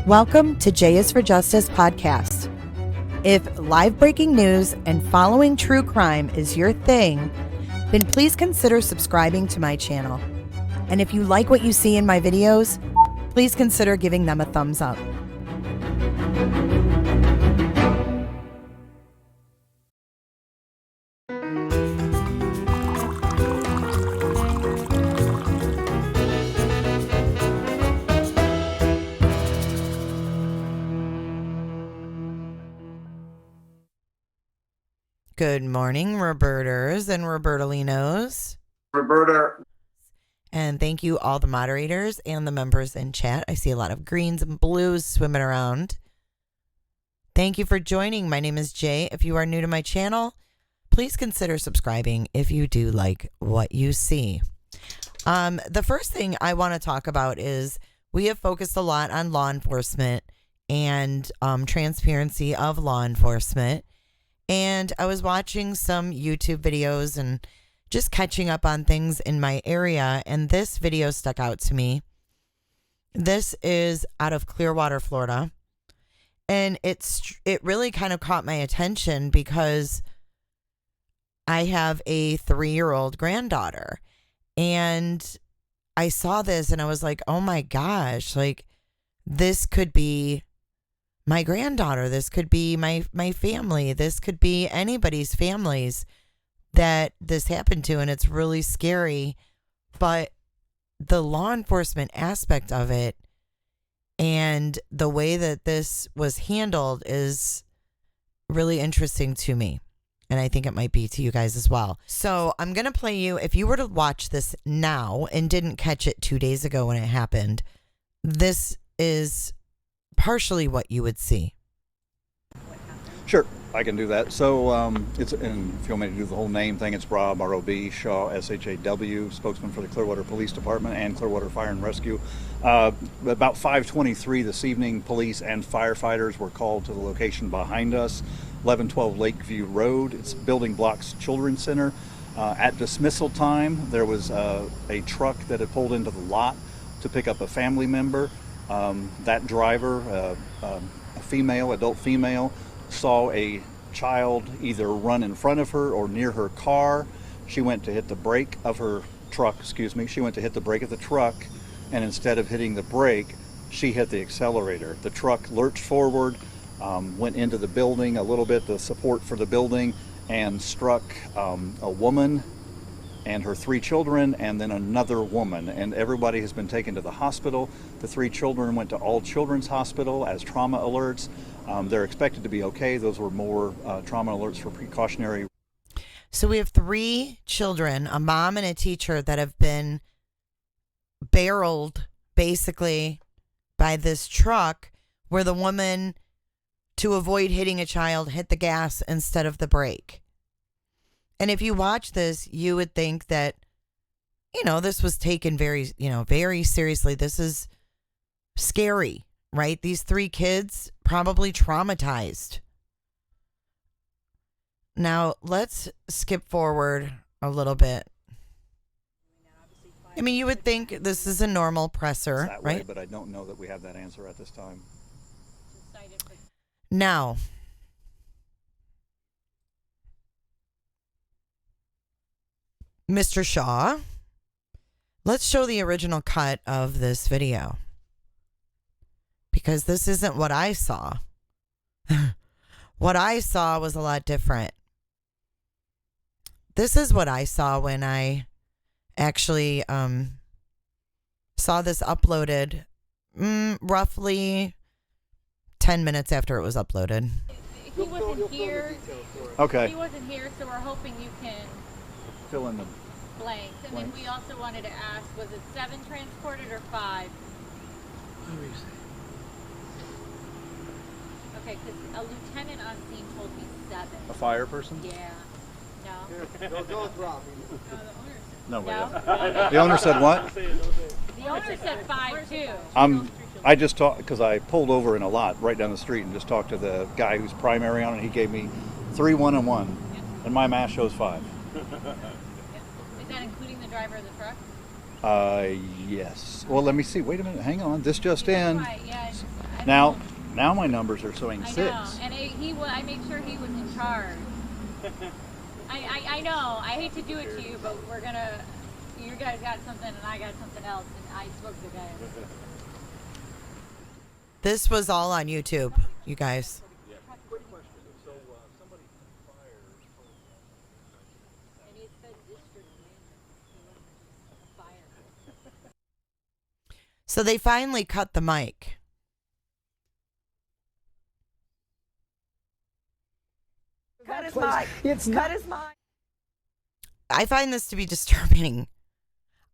Welcome to J is for Justice podcast. If live breaking news and following true crime is your thing, then please consider subscribing to my channel. And if you like what you see in my videos, please consider giving them a thumbs up. Good morning, Roberters and Robertolinos. Roberta. And thank you all the moderators and the members in chat. I see a lot of greens and blues swimming around. Thank you for joining. My name is Jay. If you are new to my channel, please consider subscribing if you do like what you see. The first thing I want to talk about is we have focused a lot on law enforcement and transparency of law enforcement. And I was watching some YouTube videos and just catching up on things in my area. And this video stuck out to me. This is out of Clearwater, Florida. And it really kind of caught my attention because I have a 3-year-old granddaughter. And I saw this and I was like, oh my gosh, like this could be my granddaughter, this could be my family, this could be anybody's families that this happened to, and it's really scary. But the law enforcement aspect of it and the way that this was handled is really interesting to me, and I think it might be to you guys as well. So I'm going to play you, if you were to watch this now and didn't catch it 2 days ago when it happened, this is partially what you would see. Sure, I can do that. So and if you want me to do the whole name thing, it's Rob, R-O-B, Shaw, S-H-A-W, spokesman for the Clearwater Police Department and Clearwater Fire and Rescue. About 5:23 this evening, police and firefighters were called to the location behind us, 1112 Lakeview Road. It's Building Blocks Children's Center. At dismissal time, there was a truck that had pulled into the lot to pick up a family member. That driver, a female, adult female, saw a child either run in front of her or near her car. She went to hit the brake of her truck, She went to hit the brake of the truck, and instead of hitting the brake, she hit the accelerator. The truck lurched forward, went into the building a little bit, the support for the building, and struck a woman and her 3 children, and then another woman. And everybody has been taken to the hospital. The 3 children went to All Children's Hospital as trauma alerts. They're expected to be okay. Those were more trauma alerts for precautionary. So we have 3 children, a mom and a teacher, that have been barreled basically by this truck where the woman, to avoid hitting a child, hit the gas instead of the brake. And if you watch this, you would think that, this was taken very seriously. This is scary, right? These 3 kids probably traumatized. Now, let's skip forward a little bit. I mean, you would think this is a normal presser, right? Way, but I don't know that we have that answer at this time. Now, Mr. Shaw, let's show the original cut of this video, because this isn't what I saw. What I saw was a lot different. This is what I saw when I actually saw this uploaded roughly 10 minutes after it was uploaded. He wasn't here. Okay. He wasn't here, so we're hoping you can Fill in the blanks. And then we also wanted to ask, was it 7 transported or 5? Okay, because a lieutenant on scene told me 7. a fire person? Yeah. No? Go with Rob. No. No? The owner said what? The owner said 5 too. I just talked, because I pulled over in a lot right down the street and just talked to the guy who's primary on it. He gave me 3, 1, and 1, and my math shows 5. Is that including the driver of the truck? Yes. Well, let me see. Wait a minute. Hang on. This just in. Right, yeah. I Now my numbers are showing I 6. know, and I made sure he was in charge. I know, I hate to do it to you, but you guys got something and I got something else, and I spoke to the guy. This was all on YouTube, you guys. Quick question. So somebody fired. And he said district manager. He wasn't just a fire. So they finally cut the mic. Cut his mic. It's Cut his mic. I find this to be disturbing.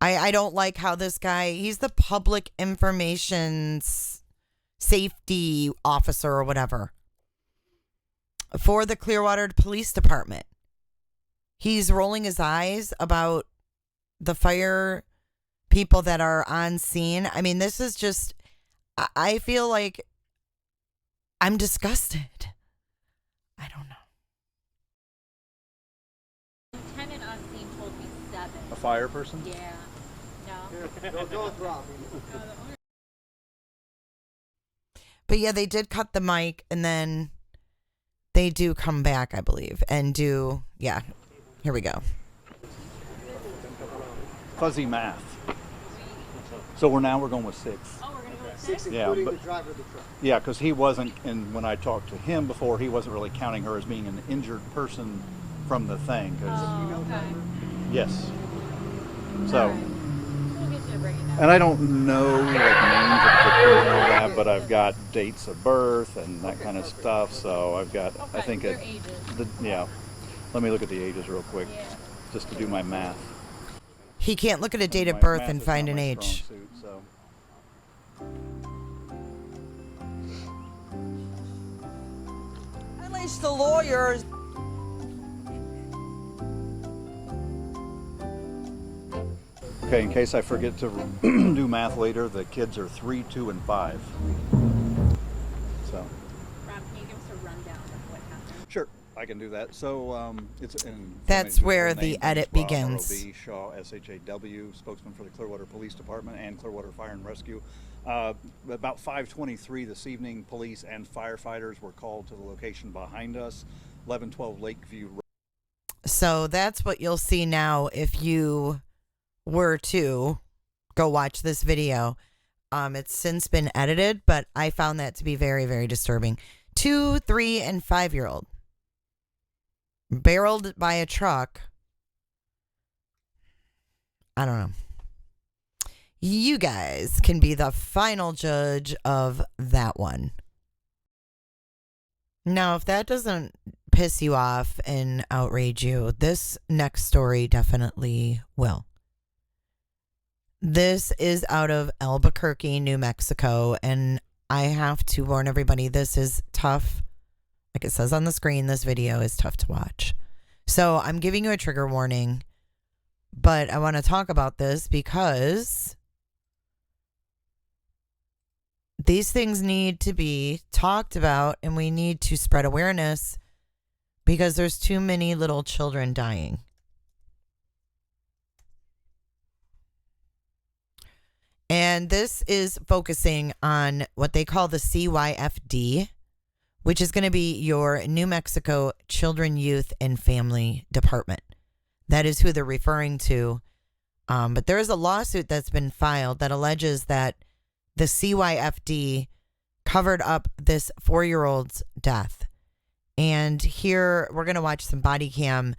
I don't like how this guy, he's the public information safety officer or whatever for the Clearwater Police Department. He's rolling his eyes about the fire people that are on scene. I mean, this is just, I feel like I'm disgusted. I don't know. Lieutenant on scene told me 7. A fire person? Yeah. No. Go with Rob. But yeah, they did cut the mic, and then they do come back, I believe, and do, yeah, here we go. Fuzzy math. So we're going with 6. Oh, we're going to go with 6, 6? Yeah, including but- the driver of the truck. Yeah, because he wasn't, and when I talked to him before, he wasn't really counting her as being an injured person from the thing. 'Cause, Oh, okay. yes. All So, right. We'll get you to break it down. and I don't know like names of victims and all that, but I've got dates of birth and that kind of stuff. So I've got, I Okay, think their ages. yeah. Let me look at the ages real quick, Yeah. just to do my math. He can't look at a date of My birth math and is find not an my age. strong suit, so. At least the lawyers. Okay, in case I forget to do math later, the kids are 3, 2, and 5. So. Rob, can you give us a rundown of what happened? Sure, I can do that. So it's in. That's where the edit begins. R.O.B. Shaw, S.H.A.W., spokesman for the Clearwater Police Department and Clearwater Fire and Rescue. About 5:23 this evening, police and firefighters were called to the location behind us, 1112 Lakeview Road. So that's what you'll see now if you were to go watch this video. It's since been edited, but I found that to be very, very disturbing. 2, 3, and 5-year-old barreled by a truck. I don't know. You guys can be the final judge of that one. Now, if that doesn't piss you off and outrage you, this next story definitely will. This is out of Albuquerque, New Mexico, and I have to warn everybody, this is tough. Like it says on the screen, this video is tough to watch. So I'm giving you a trigger warning, but I want to talk about this because these things need to be talked about, and we need to spread awareness because there's too many little children dying. And this is focusing on what they call the CYFD, which is going to be your New Mexico Children, Youth, and Family Department. That is who they're referring to. But there is a lawsuit that's been filed that alleges that the CYFD covered up this 4-year-old's death. And here we're going to watch some body cam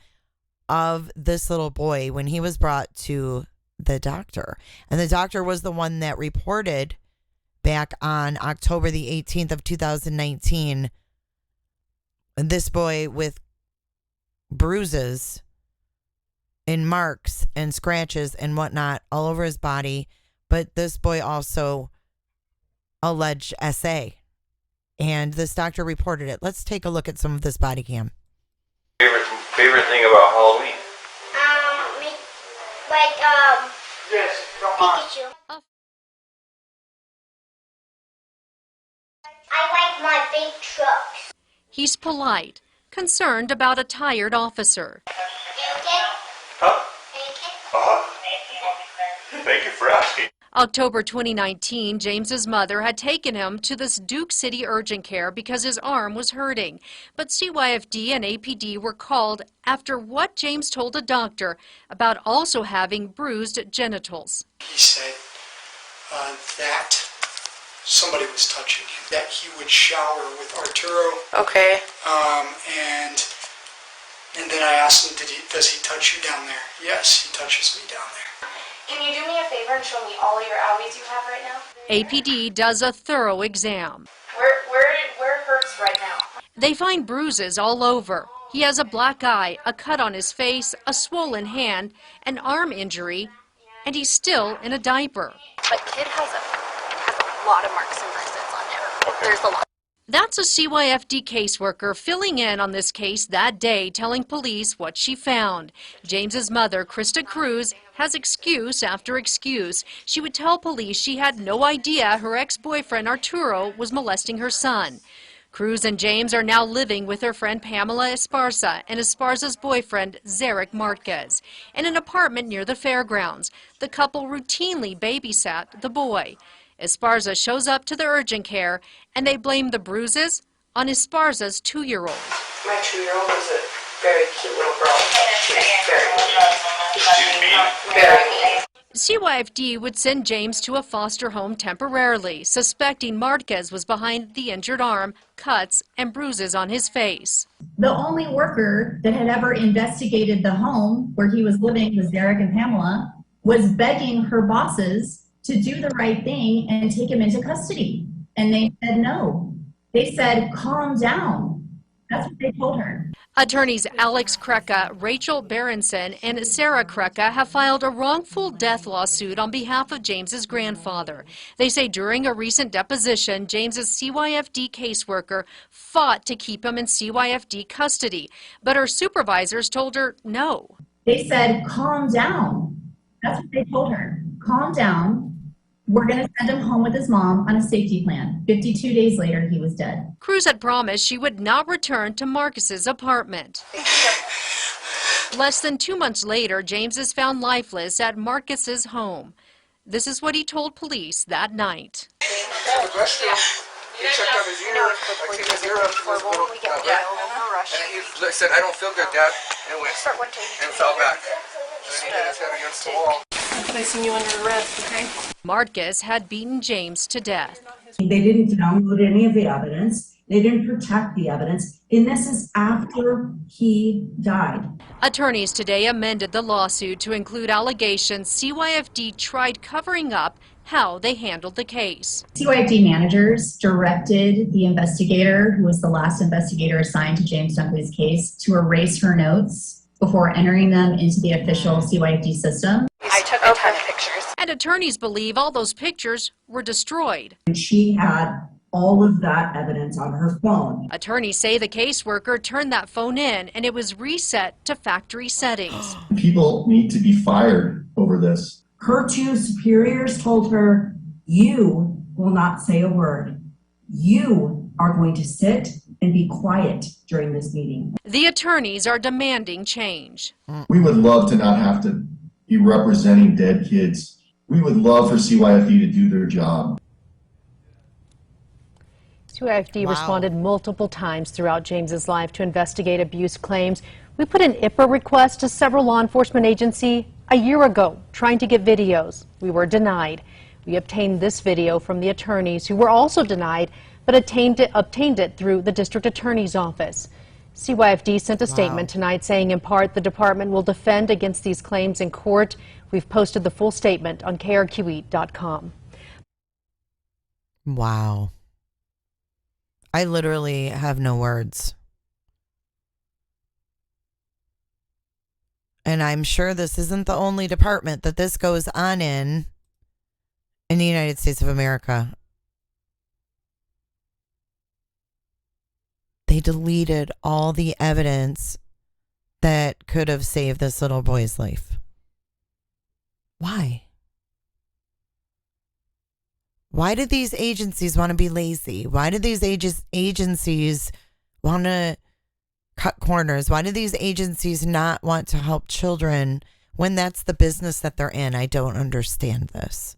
of this little boy when he was brought to the doctor. And the doctor was the one that reported back on October the 18th of 2019, this boy with bruises and marks and scratches and whatnot all over his body. But this boy also alleged SA. And this doctor reported it. Let's take a look at some of this body cam. Favorite thing about Halloween? Pikachu. I like my big trucks. He's polite, concerned about a tired officer. You okay? Huh? Are you okay? Thank you for asking. October 2019, James's mother had taken him to this Duke City urgent care because his arm was hurting. But CYFD and APD were called after what James told a doctor about also having bruised genitals. He said that somebody was touching him, that he would shower with Arturo. Okay. And then I asked him, does he touch you down there? Yes, he touches me down there. Can you do me a favor and show me all your owies you have right now? APD does a thorough exam. Where it hurts right now? They find bruises all over. He has a black eye, a cut on his face, a swollen hand, an arm injury, and he's still in a diaper. But kid has a lot of marks and bruises on him. There's a lot. That's a CYFD caseworker filling in on this case that day, telling police what she found. James's mother, Krista Cruz, has excuse after excuse. She would tell police she had no idea her ex-boyfriend Arturo was molesting her son. Cruz and James are now living with their friend Pamela Esparza and Esparza's boyfriend, Zarek Marquez, in an apartment near the fairgrounds. The couple routinely babysat the boy. Esparza shows up to the urgent care, and they blame the bruises on Esparza's 2-year-old. My 2-year-old is a very cute little girl. She's very mean. CYFD would send James to a foster home temporarily, suspecting Marquez was behind the injured arm, cuts, and bruises on his face. The only worker that had ever investigated the home where he was living with Zarek and Pamela was begging her bosses to do the right thing and take him into custody. And they said no. They said, calm down. That's what they told her. Attorneys Alex Kreka, Rachel Berenson, and Sarah Kreka have filed a wrongful death lawsuit on behalf of James's grandfather. They say during a recent deposition, James's CYFD caseworker fought to keep him in CYFD custody, but her supervisors told her no. They said, calm down. That's what they told her. Calm down. We're going to send him home with his mom on a safety plan. 52 days later, he was dead. Cruz had promised she would not return to Marcus's apartment. Less than 2 months later, James is found lifeless at Marcus's home. This is what he told police that night. He checked on his ear. I cleaned his ear up. And he said, I don't feel good, Dad. And went and fell back. And he hit his head against the wall. I'm placing you under arrest, okay? Marcus had beaten James to death. They didn't download any of the evidence. They didn't protect the evidence. And this is after he died. Attorneys today amended the lawsuit to include allegations CYFD tried covering up how they handled the case. CYFD managers directed the investigator, who was the last investigator assigned to James Dunkley's case, to erase her notes before entering them into the official CYFD system. I took a ton of pictures. And attorneys believe all those pictures were destroyed. And she had all of that evidence on her phone. Attorneys say the caseworker turned that phone in and it was reset to factory settings. People need to be fired over this. Her 2 superiors told her, you will not say a word. You are going to sit and be quiet during this meeting. The attorneys are demanding change. We would love to not have to be representing dead kids. We would love for CYFD to do their job. CYFD responded multiple times throughout James's life to investigate abuse claims. We put an IPA request to several law enforcement agencies a year ago, trying to get videos. We were denied. We obtained this video from the attorneys who were also denied, but obtained it through the district attorney's office. CYFD sent a statement tonight saying, in part, the department will defend against these claims in court. We've posted the full statement on krqe.com. Wow. I literally have no words. And I'm sure this isn't the only department that this goes on in the United States of America. They deleted all the evidence that could have saved this little boy's life. Why? Why did these agencies want to be lazy? Why did these agencies want to cut corners? Why do these agencies not want to help children when that's the business that they're in? I don't understand this.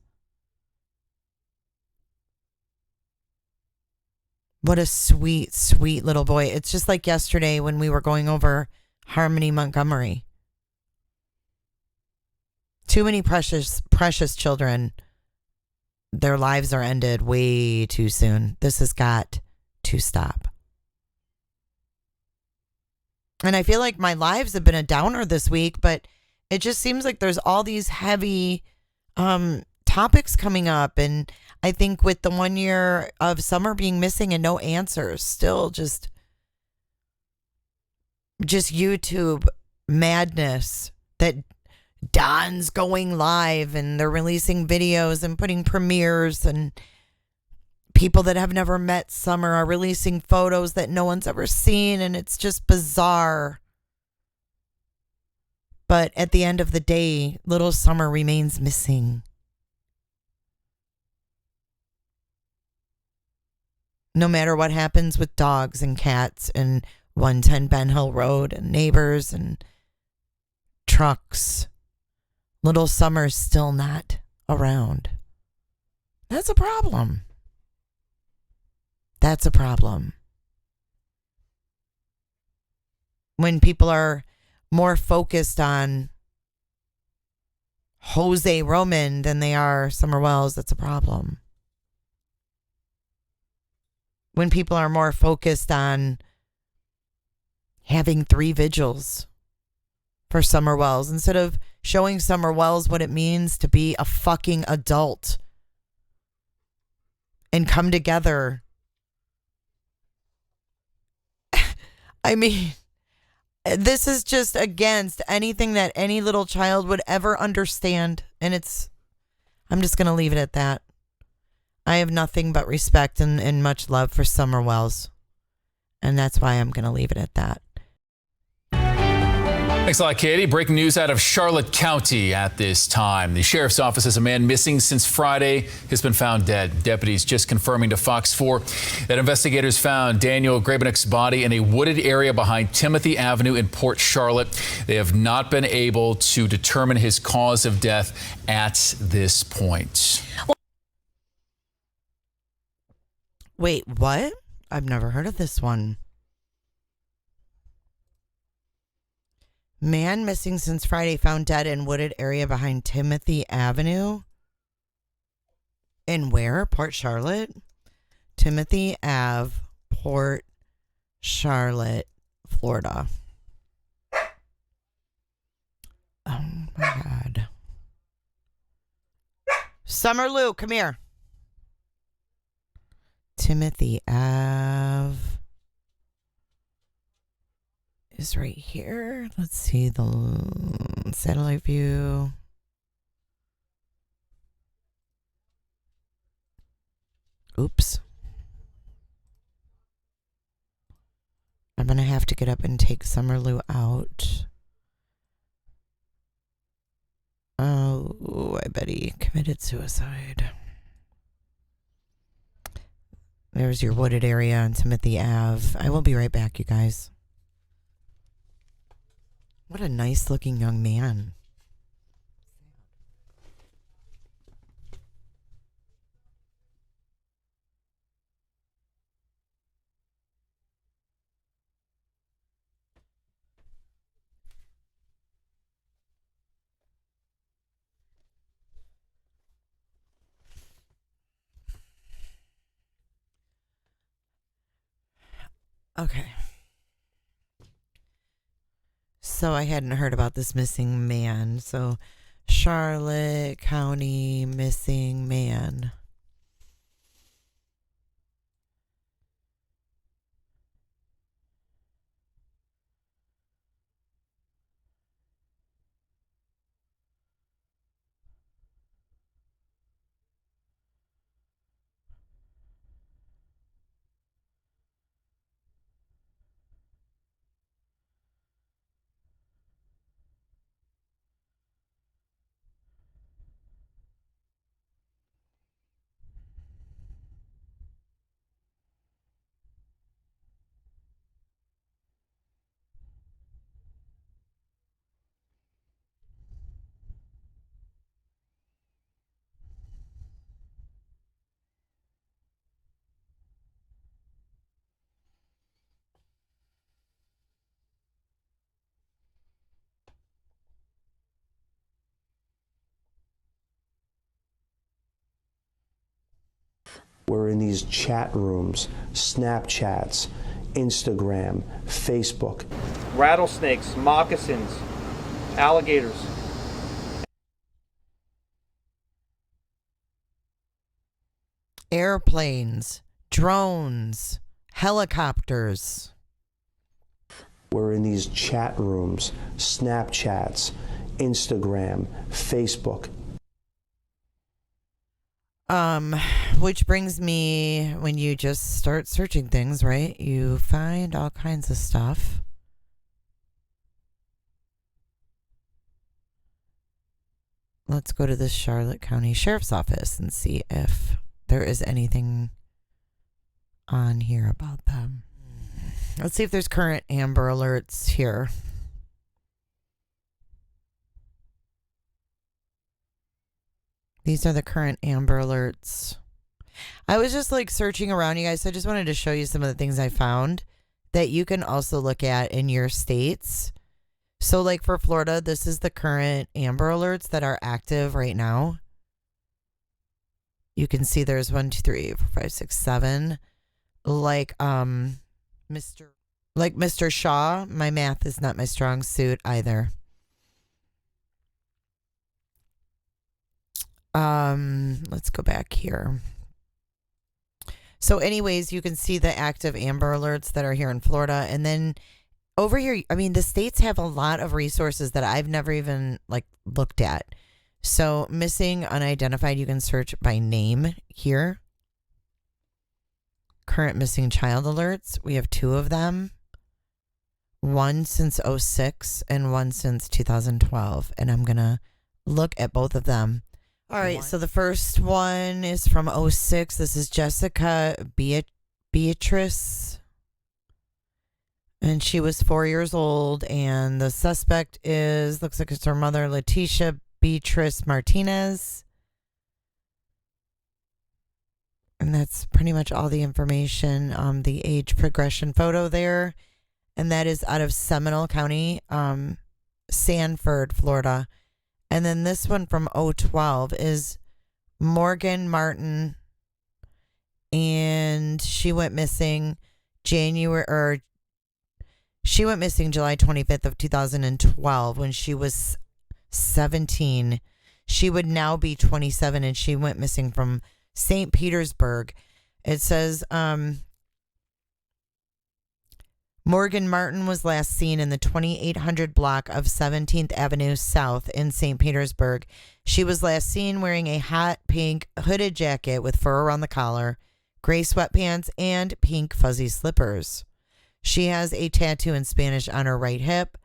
What a sweet, sweet little boy. It's just like yesterday when we were going over Harmony Montgomery. Too many precious, precious children. Their lives are ended way too soon. This has got to stop. And I feel like my lives have been a downer this week, but it just seems like there's all these heavy topics coming up. And I think with the 1 year of Summer being missing and no answers, still just YouTube madness that Don's going live and they're releasing videos and putting premieres, and people that have never met Summer are releasing photos that no one's ever seen, and it's just bizarre. But at the end of the day, little Summer remains missing. No matter what happens with dogs and cats and 110 Ben Hill Road and neighbors and trucks, little Summer's still not around. That's a problem. That's a problem. When people are more focused on Jose Roman than they are Summer Wells, that's a problem. When people are more focused on having 3 vigils for Summer Wells instead of showing Summer Wells what it means to be a fucking adult and come together. I mean, this is just against anything that any little child would ever understand. And I'm just going to leave it at that. I have nothing but respect and much love for Summer Wells. And that's why I'm going to leave it at that. Thanks a lot, Katie. Breaking news out of Charlotte County at this time. The sheriff's office says a man missing since Friday has been found dead. Deputies just confirming to Fox 4 that investigators found Daniel Grabenek's body in a wooded area behind Timothy Avenue in Port Charlotte. They have not been able to determine his cause of death at this point. Wait, what? I've never heard of this one. Man missing since Friday found dead in wooded area behind Timothy Avenue. In where? Port Charlotte? Timothy Ave, Port Charlotte, Florida. Oh my God. Summer Lou, come here. Timothy Ave is right here. Let's see the satellite view. Oops. I'm going to have to get up and take Summer Lou out. Oh, I bet he committed suicide. There's your wooded area on Timothy Ave. I will be right back, you guys. What a nice looking young man. Okay. So I hadn't heard about this missing man. So Charlotte County missing man. We're in these chat rooms, Snapchats, Instagram, Facebook. Rattlesnakes, moccasins, alligators. Airplanes, drones, helicopters. We're in these chat rooms, Snapchats, Instagram, Facebook. Which brings me, when you just start searching things, right? You find all kinds of stuff. Let's go to the Charlotte County Sheriff's Office and see if there is anything on here about them. Let's see if there's current Amber Alerts here. These are the current Amber Alerts. I was just like searching around, you guys, so I just wanted to show you some of the things I found that you can also look at in your states. So like for Florida, this is the current Amber Alerts that are active right now. You can see there's 1, 2, 3, 4, 5, 6, 7. Like Mr. Shaw, my math is not my strong suit either. Let's go back here. So anyways, you can see the active Amber Alerts that are here in Florida. And then over here, I mean, the states have a lot of resources that I've never even like looked at. So missing, unidentified, you can search by name here. Current missing child alerts. We have 2 of them. One since 2006 and one since 2012. And I'm going to look at both of them. All right, so the first one is from 2006. This is Jessica Beatrice. And she was 4 years old. And the suspect looks like it's her mother, Leticia Beatrice Martinez. And that's pretty much all the information. The age progression photo there. And that is out of Seminole County, Sanford, Florida. And then this one from 2012 is Morgan Martin. And she went missing July 25th of 2012 when she was 17. She would now be 27, and she went missing from St. Petersburg. It says Morgan Martin was last seen in the 2800 block of 17th Avenue South in St. Petersburg. She was last seen wearing a hot pink hooded jacket with fur around the collar, gray sweatpants, and pink fuzzy slippers. She has a tattoo in Spanish on her right hip,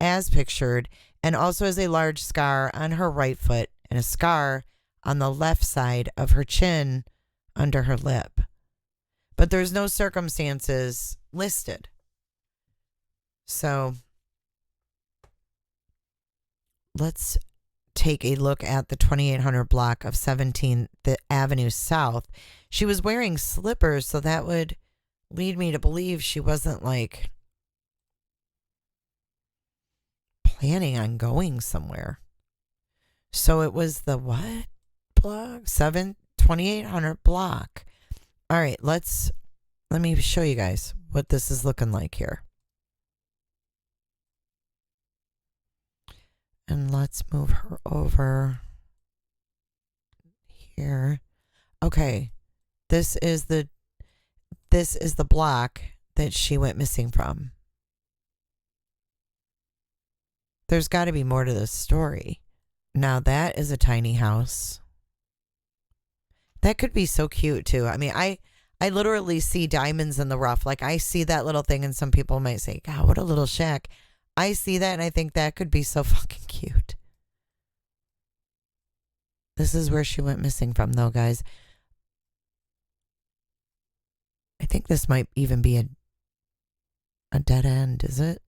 as pictured, and also has a large scar on her right foot and a scar on the left side of her chin under her lip. But there's no circumstances listed. So let's take a look at the 2800 block of 17th Avenue South. She was wearing slippers, so that would lead me to believe she wasn't like planning on going somewhere. So it was the what block? 2800 block. All right, let me show you guys what this is looking like here. And let's move her over here. Okay. This is the block that she went missing from. There's got to be more to this story. Now that is a tiny house. That could be so cute too. I mean, I literally see diamonds in the rough. Like I see that little thing and some people might say, God, what a little shack. I see that and I think that could be so fucking cute. This is where she went missing from though, guys. I think this might even be a dead end, is it?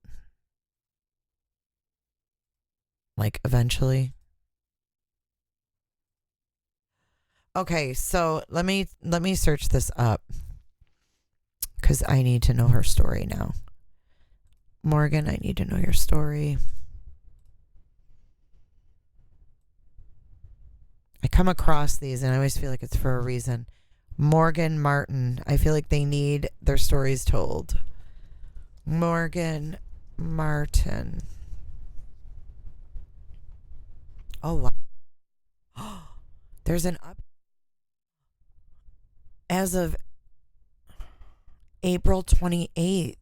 Like eventually. Okay, so let me search this up because I need to know her story now. Morgan, I need to know your story. I come across these and I always feel like it's for a reason. Morgan Martin. I feel like they need their stories told. Morgan Martin. Oh, wow. There's an up as of April 28th.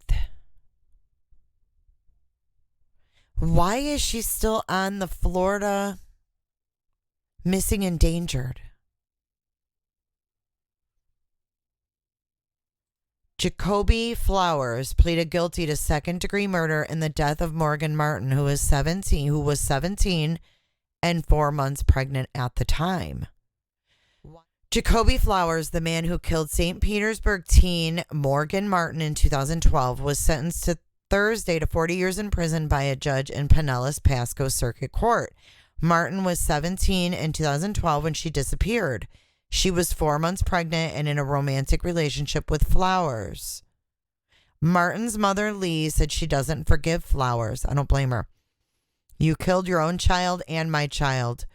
Why is she still on the Florida missing endangered? Jacoby Flowers pleaded guilty to second-degree murder in the death of Morgan Martin, who was 17 and 4 months pregnant at the time. Jacoby Flowers, the man who killed St. Petersburg teen Morgan Martin in 2012, was sentenced to Thursday to 40 years in prison by a judge in Pinellas Pasco Circuit Court. Martin was 17 in 2012 when she disappeared. She was 4 months pregnant and in a romantic relationship with Flowers. Martin's mother, Lee, said she doesn't forgive Flowers. I don't blame her. You killed your own child and my child.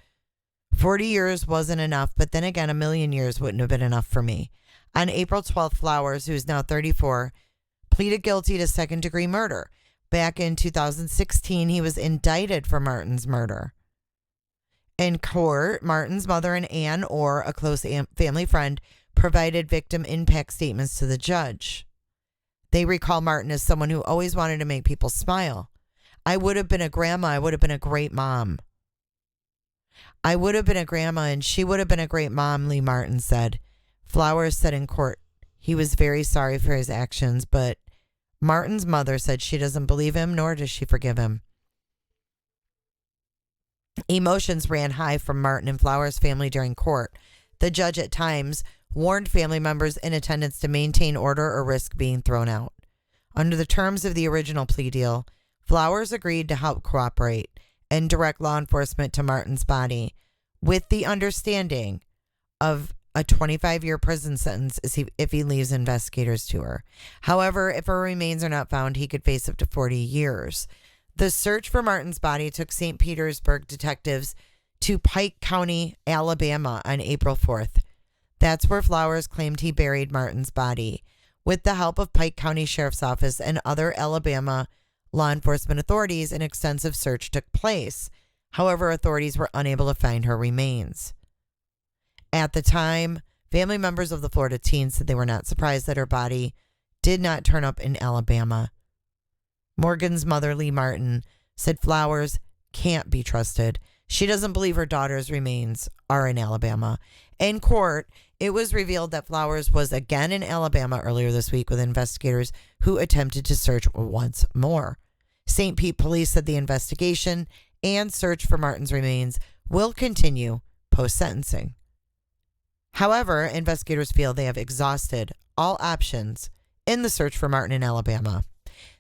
40 years wasn't enough, but then again, 1,000,000 years wouldn't have been enough for me. On April 12th, Flowers, who's now 34, pleaded guilty to second-degree murder. Back in 2016, he was indicted for Martin's murder. In court, Martin's mother and Ann Orr, a close family friend, provided victim impact statements to the judge. They recall Martin as someone who always wanted to make people smile. I would have been a grandma. I would have been a great mom. I would have been a grandma and she would have been a great mom, Lee Martin said. Flowers said in court he was very sorry for his actions, but Martin's mother said she doesn't believe him, nor does she forgive him. Emotions ran high from Martin and Flowers' family during court. The judge at times warned family members in attendance to maintain order or risk being thrown out. Under the terms of the original plea deal, Flowers agreed to help cooperate and direct law enforcement to Martin's body with the understanding of a 25-year prison sentence if he leaves investigators to her. However, if her remains are not found, he could face up to 40 years. The search for Martin's body took St. Petersburg detectives to Pike County, Alabama on April 4th. That's where Flowers claimed he buried Martin's body. With the help of Pike County Sheriff's Office and other Alabama law enforcement authorities, an extensive search took place. However, authorities were unable to find her remains. At the time, family members of the Florida teen said they were not surprised that her body did not turn up in Alabama. Morgan's mother, Lee Martin, said Flowers can't be trusted. She doesn't believe her daughter's remains are in Alabama. In court, it was revealed that Flowers was again in Alabama earlier this week with investigators who attempted to search once more. St. Pete police said the investigation and search for Martin's remains will continue post-sentencing. However, investigators feel they have exhausted all options in the search for Martin in Alabama.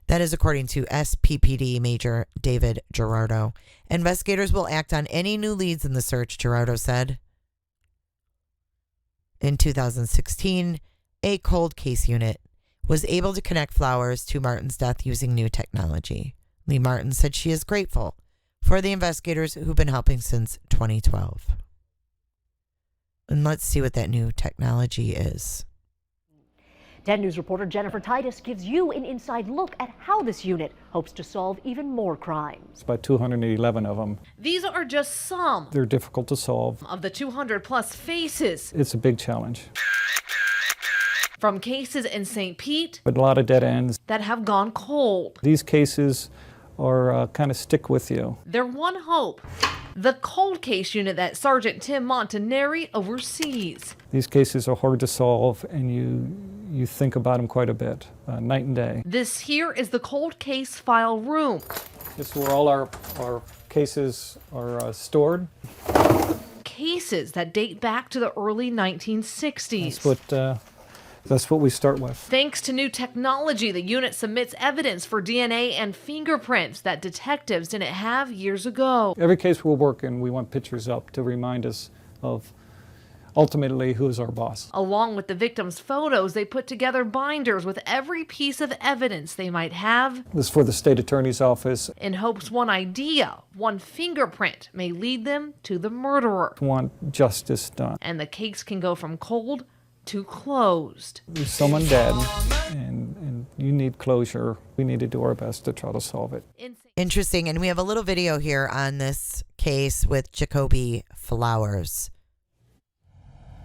That is according to SPPD Major David Gerardo. Investigators will act on any new leads in the search, Gerardo said. In 2016, a cold case unit was able to connect Flowers to Martin's death using new technology. Lee Martin said she is grateful for the investigators who've been helping since 2012. And let's see what that new technology is. 10 News reporter Jennifer Titus gives you an inside look at how this unit hopes to solve even more crimes. It's about 211 of them. These are just some. They're difficult to solve. Of the 200 plus faces. It's a big challenge. From cases in St. Pete. But a lot of dead ends. That have gone cold. These cases are kind of stick with you. Their one hope. The cold case unit that Sergeant Tim Montanari oversees. These cases are hard to solve, and you think about them quite a bit, night and day. This here is the cold case file room. It's where all our cases are stored. Cases that date back to the early 1960s. That's what we start with. Thanks to new technology, the unit submits evidence for DNA and fingerprints that detectives didn't have years ago. Every case we'll work in, we want pictures up to remind us of ultimately who's our boss. Along with the victims' photos, they put together binders with every piece of evidence they might have. This is for the state attorney's office. In hopes one idea, one fingerprint may lead them to the murderer. Want justice done. And the case can go from cold to closed. There's someone dead, and you need closure. We need to do our best to try to solve it. Interesting. And we have a little video here on this case with Jacoby Flowers.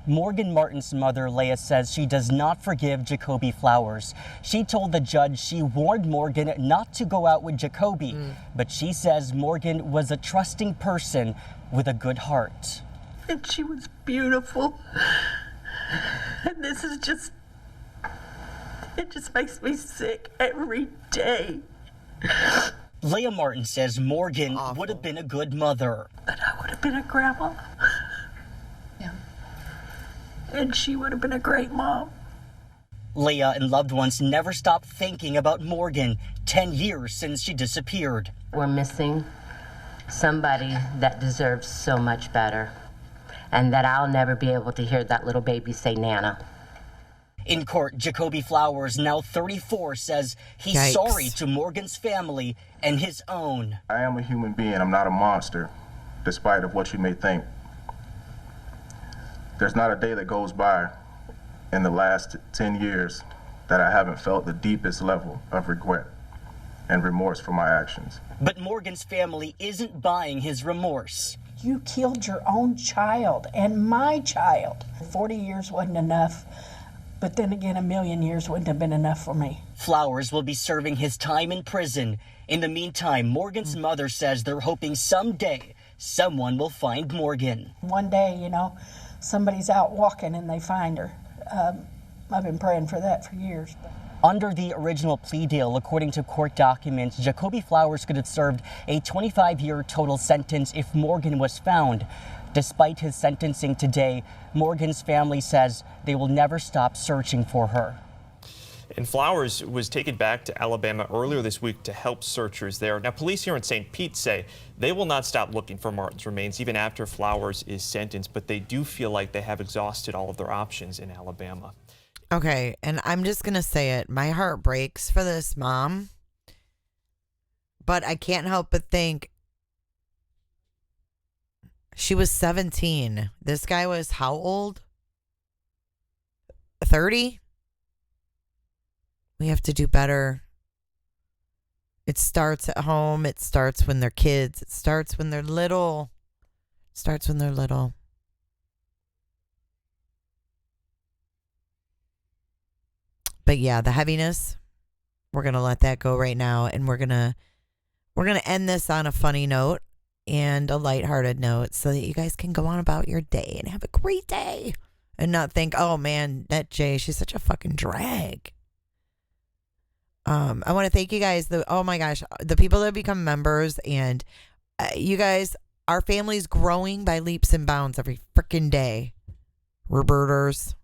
Morgan Martin's mother, Leah, says she does not forgive Jacoby Flowers. She told the judge she warned Morgan not to go out with Jacoby, but she says Morgan was a trusting person with a good heart. And she was beautiful. And this is just, it just makes me sick every day. Leah Martin says Morgan would have been a good mother. But I would have been a grandma. And she would have been a great mom. Leah and loved ones never stopped thinking about Morgan 10 years since she disappeared. We're missing somebody that deserves so much better, and that I'll never be able to hear that little baby say Nana. In court, Jacoby Flowers, now 34, says he's Yikes. sorry to Morgan's family and his own. I am a human being. I'm not a monster, despite of what you may think. There's not a day that goes by in the last 10 years that I haven't felt the deepest level of regret and remorse for my actions. But Morgan's family isn't buying his remorse. You killed your own child and my child. 40 years wasn't enough, but then again, 1,000,000 years wouldn't have been enough for me. Flowers will be serving his time in prison. In the meantime, Morgan's mother says they're hoping someday someone will find Morgan. One day, you know, somebody's out walking and they find her. I've been praying for that for years. Under the original plea deal, according to court documents, Jacoby Flowers could have served a 25-year total sentence if Morgan was found. Despite his sentencing today, Morgan's family says they will never stop searching for her. And Flowers was taken back to Alabama earlier this week to help searchers there. Now, police here in St. Pete say they will not stop looking for Martin's remains even after Flowers is sentenced, but they do feel like they have exhausted all of their options in Alabama. Okay, and I'm just going to say it. My heart breaks for this mom, but I can't help but think she was 17. This guy was how old? 30? We have to do better. It starts at home. It starts when they're kids. It starts when they're little. It starts when they're little. But yeah, the heaviness, we're going to let that go right now. And we're going to end this on a funny note and a lighthearted note so that you guys can go on about your day and have a great day and not think, oh man, that Jay, she's such a fucking drag. I want to thank you guys. Oh my gosh, the people that become members, and you guys, our family's growing by leaps and bounds every freaking day. Roberta.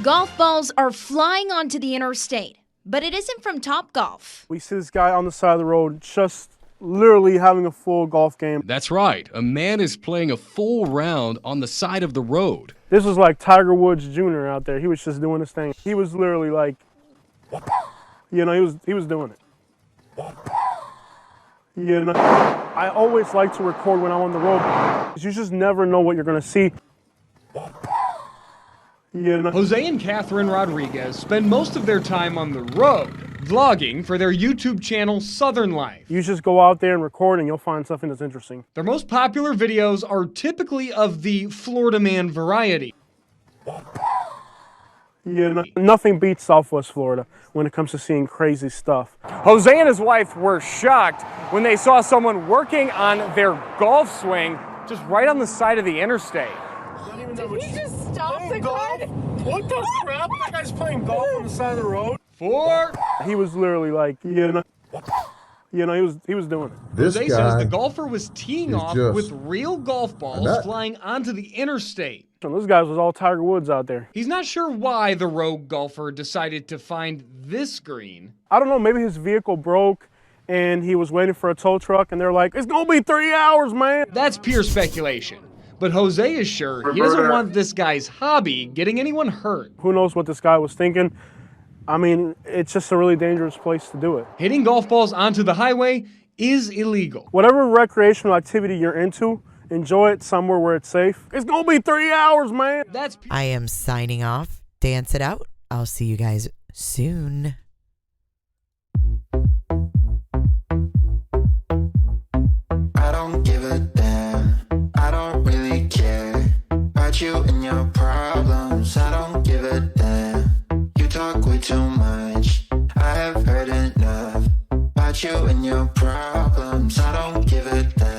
Golf balls are flying onto the interstate, but it isn't from Topgolf. We see this guy on the side of the road just literally having a full golf game. That's right. A man is playing a full round on the side of the road. This was like Tiger Woods Jr. out there. He was just doing his thing. He was literally like, you know, he was doing it. You know, I always like to record when I'm on the road because you just never know what you're going to see. You know? Jose and Catherine Rodriguez spend most of their time on the road, vlogging for their YouTube channel, Southern Life. You just go out there and record and you'll find something that's interesting. Their most popular videos are typically of the Florida man variety. You know, nothing beats Southwest Florida when it comes to seeing crazy stuff. Jose and his wife were shocked when they saw someone working on their golf swing just right on the side of the interstate. Did he just stop the car? What the crap? That guy's playing golf on the side of the road. He was literally like, you know, he was doing it. Jose says the golfer was teeing off with real golf balls flying onto the interstate. Those guys was all Tiger Woods out there. He's not sure why the rogue golfer decided to find this green. I don't know, maybe his vehicle broke and he was waiting for a tow truck and they're like, it's gonna be 3 hours, man. That's pure speculation. But Jose is sure he doesn't want this guy's hobby getting anyone hurt. Who knows what this guy was thinking? I mean, it's just a really dangerous place to do it. Hitting golf balls onto the highway is illegal. Whatever recreational activity you're into, enjoy it somewhere where it's safe. It's gonna be 3 hours, man. I am signing off. Dance it out. I'll see you guys soon. I don't give a damn. I don't really care about you and your problems. I don't give a damn. You talk way too much. I have heard enough about you and your problems. I don't give a damn.